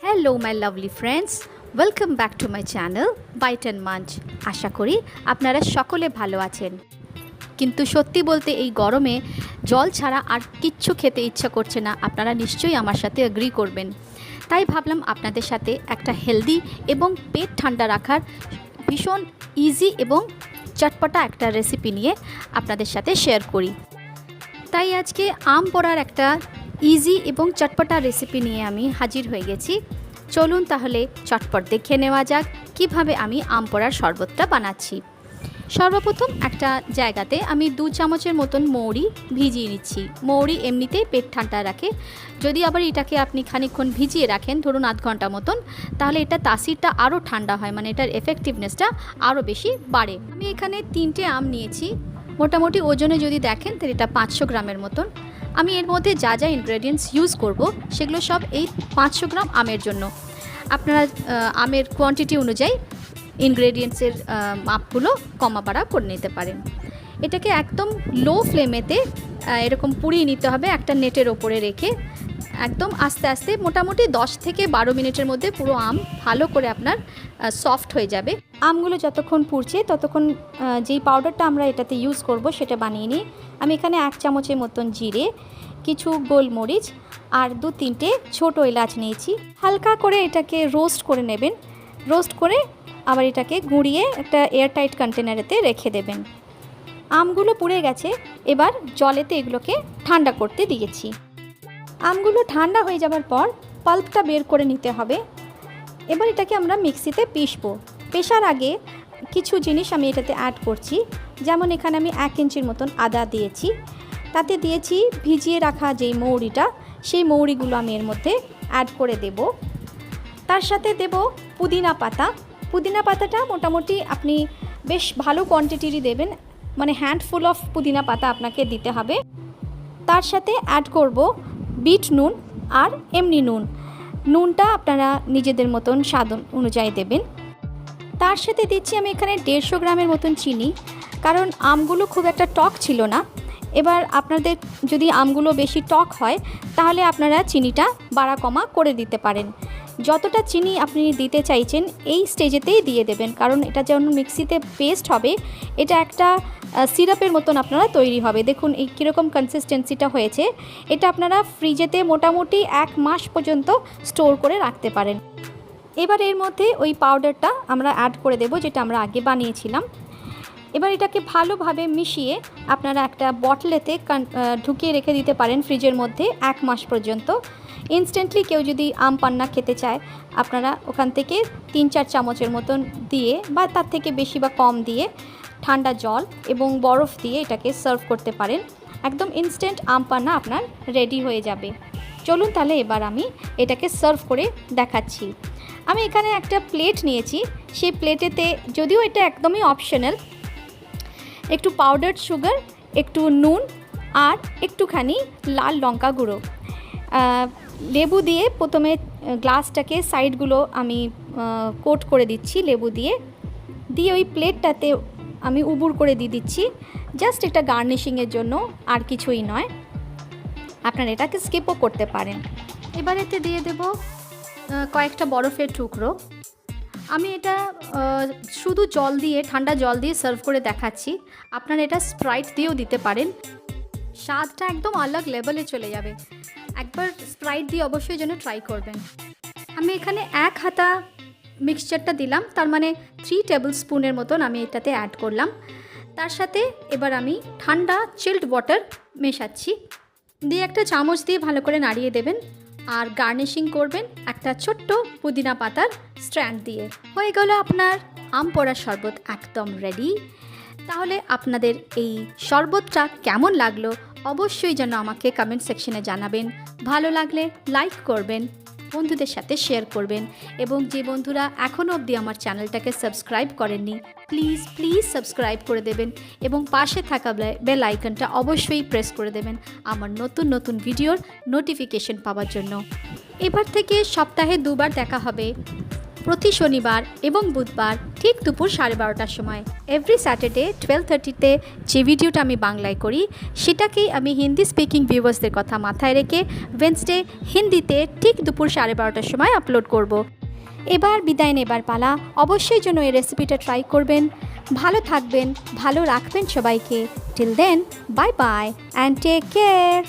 Hello my lovely friends, welcome back to my channel bite and munch. আশা করি আপনারা সকলে ভালো আছেন, কিন্তু সত্যি বলতে এই গরমে জল ছাড়া আর কিচ্ছু খেতে ইচ্ছা করছে না। আপনারা নিশ্চয়ই আমার সাথে এগ্রি করবেন। তাই ভাবলাম আপনাদের সাথে একটা হেলদি এবং পেট ঠান্ডা রাখার ভীষণ ইজি এবং চটপটা একটা রেসিপি নিয়ে আপনাদের সাথে শেয়ার করি। তাই আজকে আম পোড়ার একটা ইজি এবং চটপটা রেসিপি নিয়ে আমি হাজির হয়ে গেছি। চলুন তাহলে চটপট দেখে নেওয়া যাক কিভাবে আমি আম পোড়ার শরবতটা বানাচ্ছি। সর্বপ্রথম একটা জায়গাতে আমি 2 চামচের মতন মৌরি ভিজিয়ে নিচ্ছি। মৌরি এমনিতেই পেট ঠান্ডা রাখে, যদি আবার এটাকে আপনি খানিকক্ষণ ভিজিয়ে রাখেন, ধরুন আধ ঘন্টা মতন, তাহলে এটা তাসিরটা আরও ঠান্ডা হয়, মানে এটার এফেক্টিভনেসটা আরও বেশি বাড়ে। আমি এখানে 3টে আম নিয়েছি। মোটামুটি ওজনে যদি দেখেন তাহলে এটা 500 গ্রামের মতন। আমি এর মধ্যে যা যা ইনগ্রেডিয়েন্টস ইউজ করব সেগুলো সব এই 500 গ্রাম আমের জন্য। আপনারা আমের কোয়ান্টিটি অনুযায়ী ইনগ্রেডিয়েন্টসের মাপগুলো কমা বাড়া করে নিতে পারেন। এটাকে একদম লো ফ্লেমেতে এরকম পুড়িয়ে নিতে হবে, একটা নেটের ওপরে রেখে একদম আস্তে আস্তে। মোটামুটি 10 থেকে 12 মিনিটের মধ্যে পুরো আম ভালো করে আপনার সফট হয়ে যাবে। আমগুলো যতক্ষণ পুড়ছে ততক্ষণ যেই পাউডারটা আমরা এটাতে ইউজ করব সেটা বানিয়ে নিই। আমি এখানে 1 চামচের মতন জিরে, কিছু গোলমরিচ আর 2-3টে ছোটো এলাচ নিয়েছি। হালকা করে এটাকে রোস্ট করে নেবেন। রোস্ট করে আবার এটাকে গুঁড়িয়ে একটা এয়ারটাইট কন্টেনারেতে রেখে দেবেন। আমগুলো পুড়ে গেছে, এবার জলেতে এগুলোকে ঠান্ডা করতে দিয়েছি। আমগুলো ঠান্ডা হয়ে যাবার পর পাল্পটা বের করে নিতে হবে। এবার এটাকে আমরা মিক্সিতে পিষবো। পেষার আগে কিছু জিনিস আমি এটাতে অ্যাড করছি, যেমন এখানে আমি 1 ইঞ্চির মতন আদা দিয়েছি, তাতে দিয়েছি ভিজিয়ে রাখা যেই মৌরিটা, সেই মৌরিগুলো আমি এর মধ্যে অ্যাড করে দেব। তার সাথে দেব পুদিনা পাতা। পুদিনা পাতাটা মোটামুটি আপনি বেশ ভালো কোয়ান্টিটিরই দেবেন, মানে হ্যান্ডফুল অফ পুদিনা পাতা আপনাকে দিতে হবে। তার সাথে অ্যাড করব বিট নুন আর এমনি নুন। নুনটা আপনারা নিজেদের মতন স্বাদ অনুযায়ী দেবেন। তার সাথে দিচ্ছি আমি এখানে 150 গ্রামের মতন চিনি, কারণ আমগুলো খুব একটা টক ছিল না। এবার আপনাদের যদি আমগুলো বেশি টক হয় তাহলে আপনারা চিনিটা বাড়া কমা করে দিতে পারেন। যতটা চিনি আপনি দিতে চাইছেন এই স্টেজেতেই দিয়ে দেবেন, কারণ এটা যখন মিক্সিতে পেস্ট হবে এটা একটা সিরাপের মতন আপনারা তৈরি হবে। দেখুন এই কীরকম কনসিস্টেন্সিটা হয়েছে। এটা আপনারা ফ্রিজেতে মোটামুটি 1 মাস পর্যন্ত স্টোর করে রাখতে পারেন। এবার এর মধ্যে ওই পাউডারটা আমরা অ্যাড করে দেব, যেটা আমরা আগে বানিয়েছিলাম। এবার এটাকে ভালোভাবে মিশিয়ে আপনারা একটা বটলেতে ঢুকিয়ে রেখে দিতে পারেন ফ্রিজের মধ্যে 1 মাস পর্যন্ত। ইনস্ট্যান্টলি কেউ যদি আম পান্না খেতে চায় আপনারা ওখান থেকে 3-4 চামচের মতন দিয়ে বা তার থেকে বেশি বা কম দিয়ে ঠান্ডা জল এবং বরফ দিয়ে এটাকে সার্ভ করতে পারেন। একদম ইনস্ট্যান্ট আম পান্না আপনার রেডি হয়ে যাবে। চলুন তাহলে এবার আমি এটাকে সার্ভ করে দেখাচ্ছি। আমি এখানে একটা প্লেট নিয়েছি। সেই প্লেটেতে, যদিও এটা একদমই অপশনাল, একটু পাউডার্ড সুগার, একটু নুন আর একটুখানি লাল লঙ্কা গুঁড়ো, লেবু দিয়ে প্রথমে গ্লাসটাকে সাইডগুলো আমি কোট করে দিচ্ছি লেবু দিয়ে। ওই প্লেটটাতে আমি উবুর করে দিয়ে দিচ্ছি, জাস্ট একটা গার্নিশিংয়ের জন্য, আর কিছুই নয়। আপনারা এটাকে স্কিপও করতে পারেন। এবার এতে দিয়ে দেব কয়েকটা বরফের টুকরো। আমি এটা শুধু জল দিয়ে, ঠান্ডা জল দিয়ে সার্ভ করে দেখাচ্ছি। আপনারা এটা স্প্রাইট দিয়েও দিতে পারেন, স্বাদটা একদম আলাগ লেভেলে চলে যাবে। একবার স্প্রাইট দিয়ে অবশ্যই যেন ট্রাই করবেন। আমি এখানে 1 হাতা মিক্সচারটা দিলাম, তার মানে 3 টেবিল স্পুনের মতন আমি এটাতে অ্যাড করলাম। তার সাথে এবার আমি ঠান্ডা চিল্ড ওয়াটার মেশাচ্ছি, দিয়ে একটা চামচ দিয়ে ভালো করে নাড়িয়ে দেবেন। আর গার্নিশিং করবেন একটা ছোট্ট পুদিনা পাতার স্ট্র্যান্ড দিয়ে। হয়ে গেল আপনার আম পোড়ার শরবত একদম রেডি। তাহলে আপনাদের এই শরবতটা কেমন লাগলো অবশ্যই যেন আমাকে কমেন্ট সেকশনে জানাবেন। ভালো লাগলে লাইক করবেন, বন্ধুদের সাথে শেয়ার করবেন, এবং যে বন্ধুরা এখনও অবধি আমার চ্যানেলটাকে সাবস্ক্রাইব করেননি প্লিজ প্লিজ সাবস্ক্রাইব করে দেবেন, এবং পাশে থাকা বেল আইকনটা অবশ্যই প্রেস করে দেবেন আমার নতুন নতুন ভিডিওর নোটিফিকেশন পাওয়ার জন্য। এবার থেকে সপ্তাহে 2 বার দেখা হবে। প্রতি শনিবার এবং বুধবার ঠিক দুপুর 12:30টার সময়। এভরি স্যাটারডে 12:30তে যে ভিডিওটা আমি বাংলায় করি সেটাকেই আমি হিন্দি স্পিকিং ভিউয়ার্সদের কথা মাথায় রেখে ওয়েডনেসডে হিন্দিতে ঠিক দুপুর 12:30টার সময় আপলোড করব। এবার বিদায় নেবার পালা। অবশ্যই যেন এই রেসিপিটা ট্রাই করবেন। ভালো থাকবেন, ভালো রাখবেন সবাইকে। Till then, bye bye and take care.